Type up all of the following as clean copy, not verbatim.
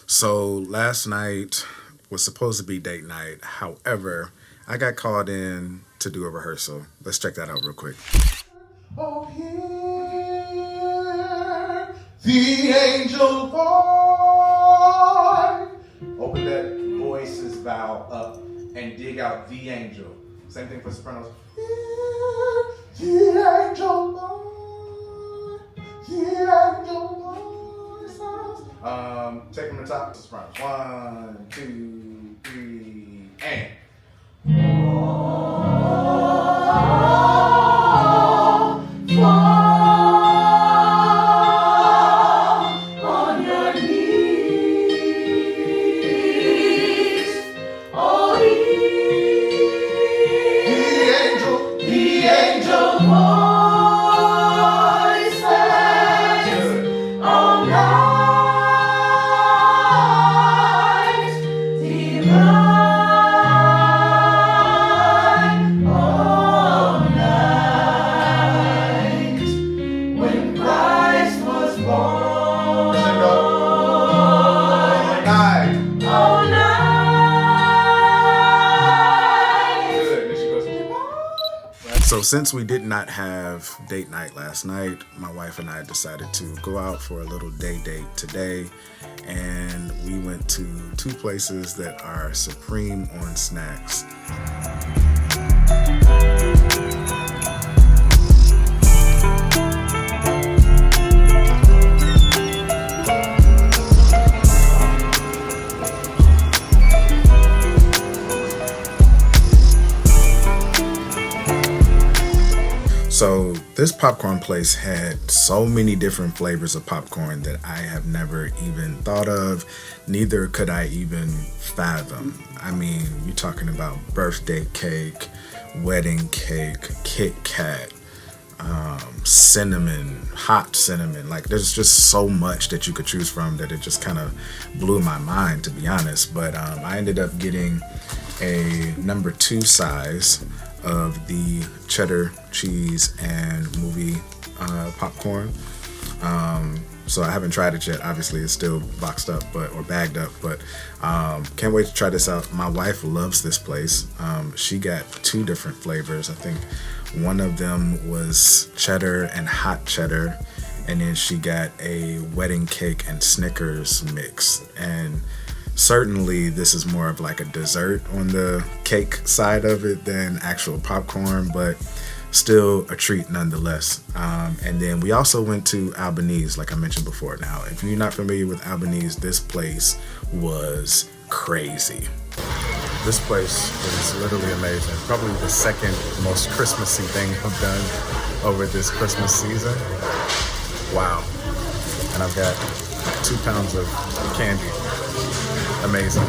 So last night was supposed to be date night. However, I got called in to do a rehearsal. Let's check that out real quick. Oh, hear the angel voice. Open that voices valve up and dig out the angel. Same thing for sopranos. Hear the angel voice. The angel voice. Take them to top to sopranos. 1, 2, 3, and. So since we did not have date night last night, my wife and I decided to go out for a little day date today, and we went to two places that are supreme on snacks. So this popcorn place had so many different flavors of popcorn that I have never even thought of, neither could I even fathom. I mean, you're talking about birthday cake, wedding cake, Kit Kat, cinnamon, hot cinnamon. Like, there's just so much that you could choose from that it just kind of blew my mind, to be honest. But I ended up getting a number 2 size of the cheddar cheese and movie popcorn. So I haven't tried it yet. Obviously, it's still boxed up, or bagged up, but can't wait to try this out. My wife loves this place. She got 2 different flavors. I think one of them was cheddar and hot cheddar, and then she got a wedding cake and Snickers mix. And certainly this is more of like a dessert on the cake side of it than actual popcorn, but still a treat nonetheless. And then we also went to Albanese, like I mentioned before. Now, if you're not familiar with Albanese, this place was crazy. This place is literally amazing. Probably the second most Christmassy thing I've done over this Christmas season. Wow. And I've got 2 pounds of candy. Amazing.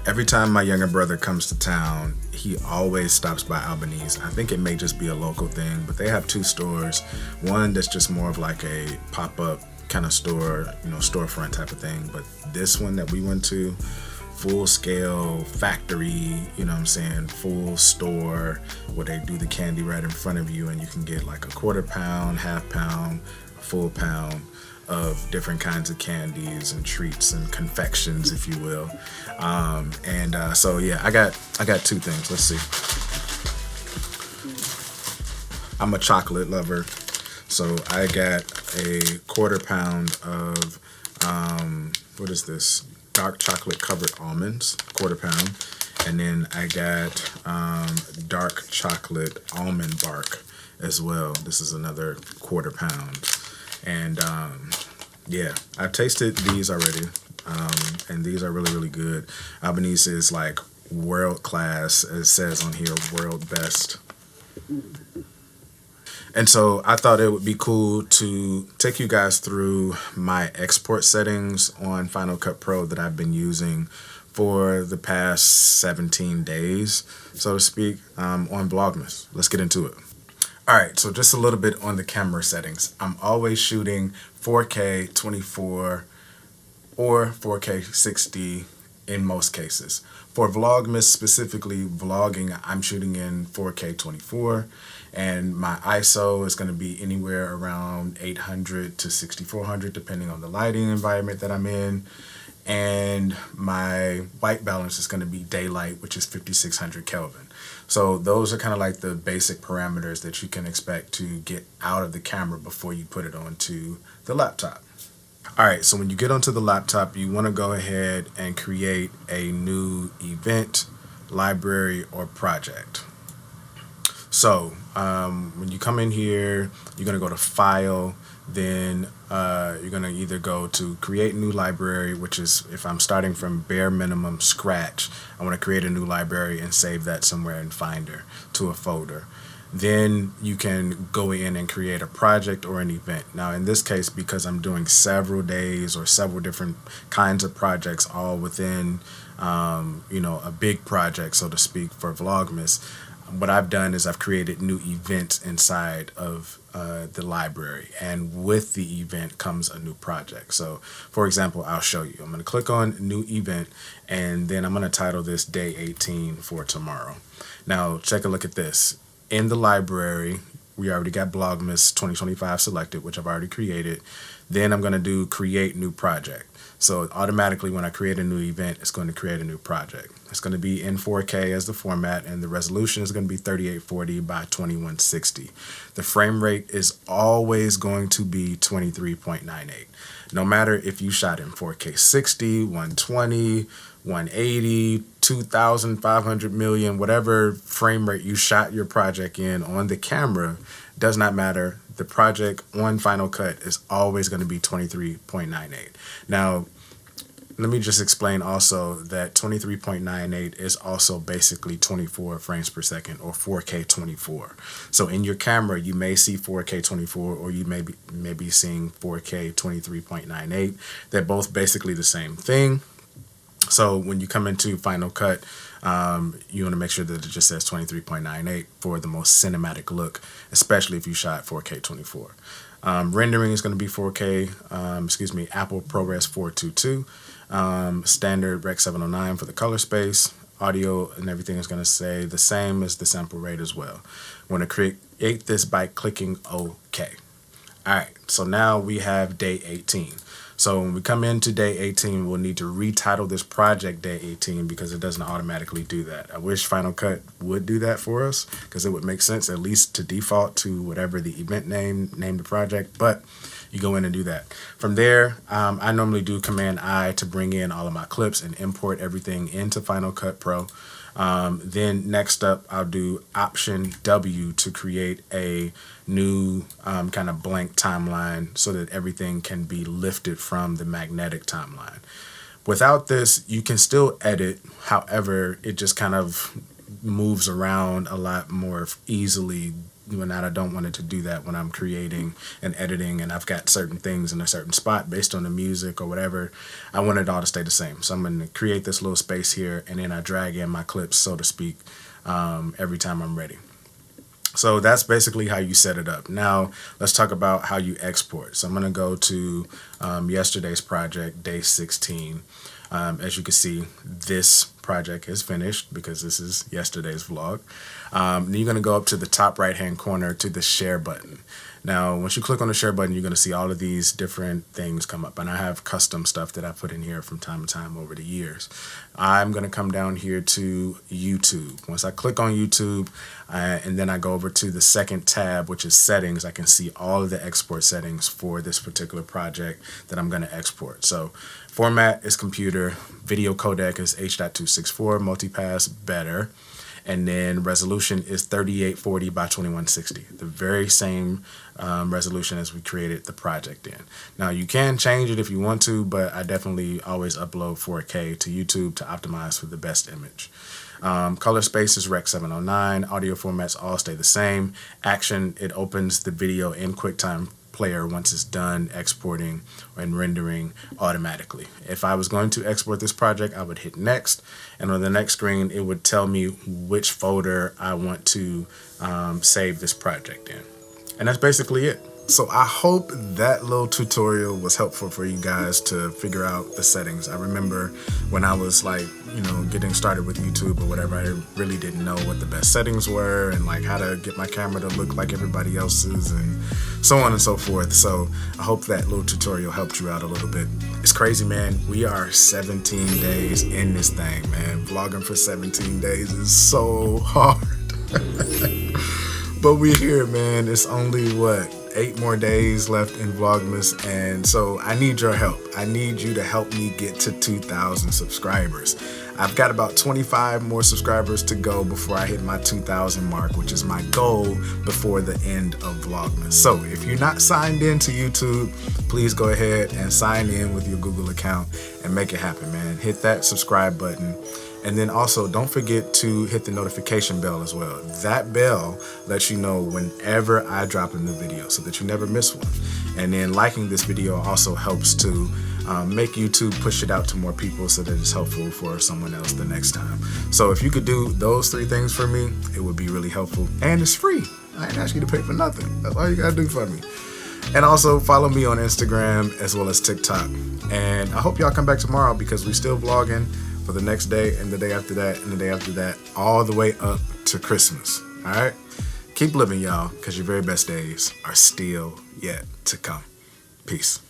Every time my younger brother comes to town, he always stops by Albanese. I think it may just be a local thing, but they have 2 stores. One that's just more of like a pop-up kind of store, storefront type of thing. But this one that we went to, full scale factory, full store where they do the candy right in front of you, and you can get like a 1/4 pound, 1/2 pound, a full pound of different kinds of candies and treats and confections, if you will. So yeah, I got 2 things. Let's see. I'm a chocolate lover, so I got a 1/4 pound of what is this? Dark chocolate covered almonds, 1/4 pound, and then I got dark chocolate almond bark as well. This is another 1/4 pound. And yeah, I've tasted these already, and these are really, really good. Albanese is like world class. It says on here, world best. And so I thought it would be cool to take you guys through my export settings on Final Cut Pro that I've been using for the past 17 days, so to speak, on VLOGmas. Let's get into it. All right, so just a little bit on the camera settings. I'm always shooting 4K 24 or 4K 60 in most cases. For VLOGmas, specifically vlogging, I'm shooting in 4K 24, and my ISO is going to be anywhere around 800 to 6400 depending on the lighting environment that I'm in. and my white balance is going to be daylight, which is 5600 Kelvin. So those are kind of like the basic parameters that you can expect to get out of the camera before you put it onto the laptop. All right, so when you get onto the laptop, you want to go ahead and create a new event, library, or project. So when you come in here, you're going to go to File, then you're going to either go to Create New Library, which is if I'm starting from bare minimum scratch, I want to create a new library and save that somewhere in Finder to a folder. Then you can go in and create a project or an event. Now in this case, because I'm doing several days or several different kinds of projects all within a big project, so to speak, for VLOGmas, what I've done is I've created new events inside of the library, and with the event comes a new project. So for example, I'll show you. I'm going to click on new event, and then I'm going to title this day 18 for tomorrow. Now take a look at this. In the library, we already got VLOGmas 2025 selected, which I've already created. Then I'm going to do create new project. So automatically when I create a new event, it's going to create a new project. It's going to be in 4K as the format, and the resolution is going to be 3840 by 2160. The frame rate is always going to be 23.98. No matter if you shot in 4K 60, 120, 180, 2,500 million, whatever frame rate you shot your project in on the camera, does not matter. The project on Final Cut is always going to be 23.98. Now, let me just explain also that 23.98 is also basically 24 frames per second, or 4K 24. So in your camera, you may see 4K 24, or you may be seeing 4K 23.98. They're both basically the same thing. So when you come into Final Cut, you want to make sure that it just says 23.98 for the most cinematic look, especially if you shot 4K 24. Rendering is going to be 4K, Apple ProRes 422, standard Rec 709 for the color space. Audio and everything is going to say the same as the sample rate as well. I'm going to create this by clicking OK. All right, so now we have day 18. So when we come into day 18, we'll need to retitle this project day 18 because it doesn't automatically do that. I wish Final Cut would do that for us because it would make sense at least to default to whatever the event name the project, but you go in and do that. From there, I normally do Command I to bring in all of my clips and import everything into Final Cut Pro. Then next up, I'll do Option W to create a new kind of blank timeline so that everything can be lifted from the magnetic timeline. Without this, you can still edit. However, it just kind of moves around a lot more easily when I don't want it to do that when I'm creating and editing and I've got certain things in a certain spot based on the music or whatever. I want it all to stay the same. So I'm going to create this little space here, and then I drag in my clips, so to speak, every time I'm ready. So that's basically how you set it up. Now let's talk about how you export. So I'm going to go to yesterday's project, day 16. As you can see, this project is finished because this is yesterday's vlog. Then you're going to go up to the top right hand corner to the share button. Now, once you click on the share button, you're going to see all of these different things come up. And I have custom stuff that I put in here from time to time over the years. I'm going to come down here to YouTube. Once I click on YouTube, and then I go over to the second tab, which is settings, I can see all of the export settings for this particular project that I'm going to export. So format is computer, video codec is H.264, multipass better, and then resolution is 3840 by 2160, the very same resolution as we created the project in. Now you can change it if you want to, but I definitely always upload 4K to YouTube to optimize for the best image. Color space is Rec 709, audio formats all stay the same. Action, it opens the video in QuickTime Player once it's done exporting and rendering automatically. If I was going to export this project, I would hit next, and on the next screen it would tell me which folder I want to save this project in. And that's basically it. So I hope that little tutorial was helpful for you guys to figure out the settings. I remember when I was like, you know, getting started with YouTube or whatever, I really didn't know what the best settings were and like how to get my camera to look like everybody else's and so on and so forth. So I hope that little tutorial helped you out a little bit. It's crazy, man. We are 17 days in this thing, man. Vlogging for 17 days is so hard. But we're here, man. It's only, what, 8 more days left in Vlogmas, and so I need your help. I need you to help me get to 2,000 subscribers. I've got about 25 more subscribers to go before I hit my 2,000 mark, which is my goal before the end of Vlogmas. So if you're not signed in to YouTube, please go ahead and sign in with your Google account and make it happen, man. Hit that subscribe button. And then also don't forget to hit the notification bell as well. That bell lets you know whenever I drop a new video so that you never miss one. And then liking this video also helps to make YouTube push it out to more people so that it's helpful for someone else the next time. So if you could do those 3 things for me, it would be really helpful. And it's free. I ain't asking you to pay for nothing. That's all you gotta do for me. And also follow me on Instagram as well as TikTok. And I hope y'all come back tomorrow because we're still vlogging for the next day and the day after that and the day after that, all the way up to Christmas. All right? Keep living, y'all, because your very best days are still yet to come. Peace.